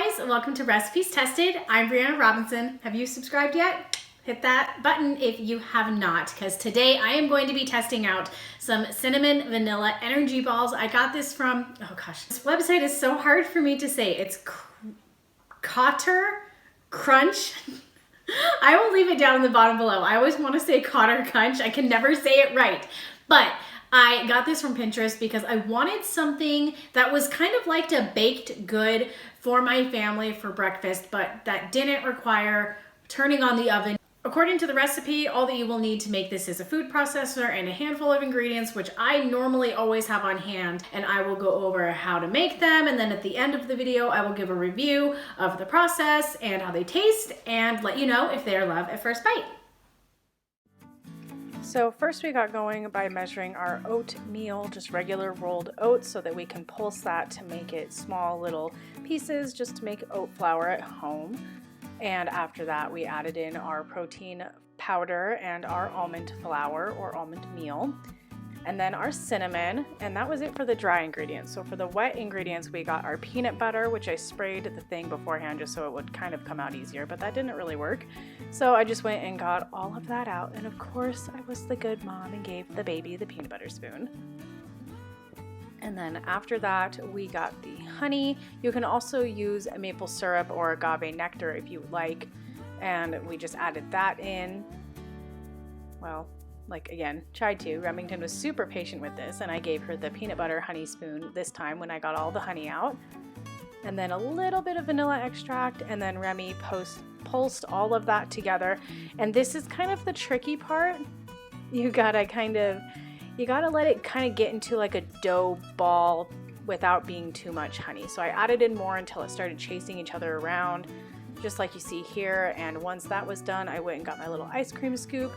guys, welcome to Recipes Tested. I'm Brianna Robinson. Have you subscribed yet? Hit that button if you have not, because today I am going to be testing out some cinnamon vanilla energy balls. I got this from, oh gosh, this website is so hard for me to say. It's Cotter Crunch. I will leave it down in the bottom below. I always want to say Cotter Crunch. I can never say it right, but I got this from Pinterest because I wanted something that was kind of like a baked good for my family for breakfast, but that didn't require turning on the oven. According to the recipe, all that you will need to make this is a food processor and a handful of ingredients, which I normally always have on hand, and I will go over how to make them. And then at the end of the video, I will give a review of the process and how they taste and let you know if they are love at first bite. So first we got going by measuring our oatmeal, just regular rolled oats, so that we can pulse that to make it small little pieces just to make oat flour at home. And after that we added in our protein powder and our almond flour or almond meal. And then our cinnamon, and that was it for the dry ingredients. So for the wet ingredients, we got our peanut butter, which I sprayed the thing beforehand just so it would kind of come out easier, but that didn't really work. So I just went and got all of that out, and of course I was the good mom and gave the baby the peanut butter spoon. And then after that, we got the honey. You can also use maple syrup or agave nectar if you like, and we just added that in. Well, like again, tried to. Remington was super patient with this, and I gave her the peanut butter honey spoon this time when I got all the honey out. And then a little bit of vanilla extract, and then Remy pulsed all of that together. And this is kind of the tricky part. You gotta let it kind of get into like a dough ball without being too much honey. So I added in more until it started chasing each other around, just like you see here. And once that was done, I went and got my little ice cream scoop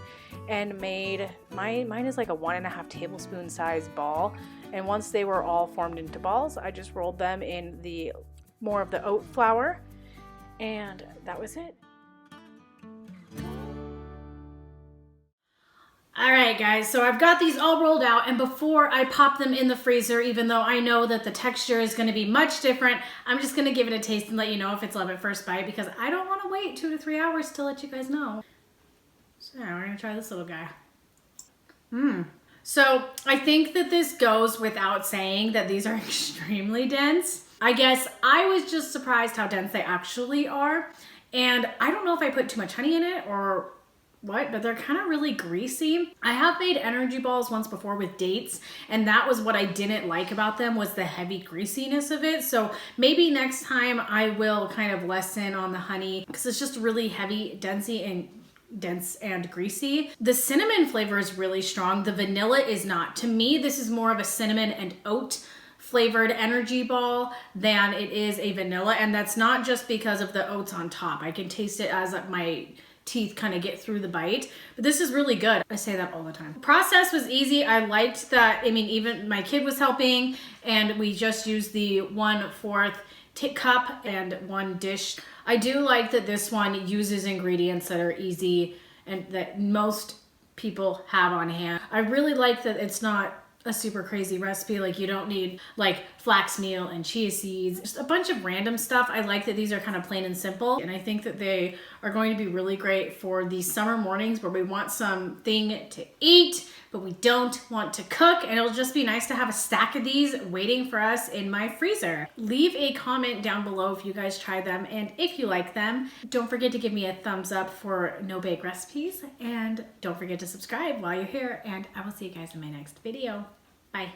and made mine is like a 1.5 tablespoon size ball. And once they were all formed into balls, I just rolled them in the more of the oat flour, and that was it. All right, guys, so I've got these all rolled out, and before I pop them in the freezer, even though I know that the texture is going to be much different, I'm just going to give it a taste and let you know if it's love at first bite, because I don't want to wait 2 to 3 hours to let you guys know. So we're going to try this little guy. So I think that this goes without saying that these are extremely dense. I guess I was just surprised how dense they actually are, and I don't know if I put too much honey in it or what, but they're kind of really greasy. I have made energy balls once before with dates, and that was what I didn't like about them, was the heavy greasiness of it. So maybe next time I will kind of lessen on the honey, because it's just really heavy, dense and greasy. The cinnamon flavor is really strong. The vanilla is not. To me, this is more of a cinnamon and oat flavored energy ball than it is a vanilla, and that's not just because of the oats on top. I can taste it as my teeth kind of get through the bite, but this is really good. I say that all the time. The process was easy. I liked that. I mean, even my kid was helping, and we just used the 1/4 cup and 1 dish. I do like that this one uses ingredients that are easy and that most people have on hand. I really like that it's not a super crazy recipe. Like, you don't need like flax meal and chia seeds, just a bunch of random stuff. I like that these are kind of plain and simple, and I think that they are going to be really great for these summer mornings where we want something to eat but we don't want to cook, and it'll just be nice to have a stack of these waiting for us in my freezer. Leave a comment down below if you guys try them and if you like them. Don't forget to give me a thumbs up for no bake recipes, and don't forget to subscribe while you're here, and I will see you guys in my next video. Bye.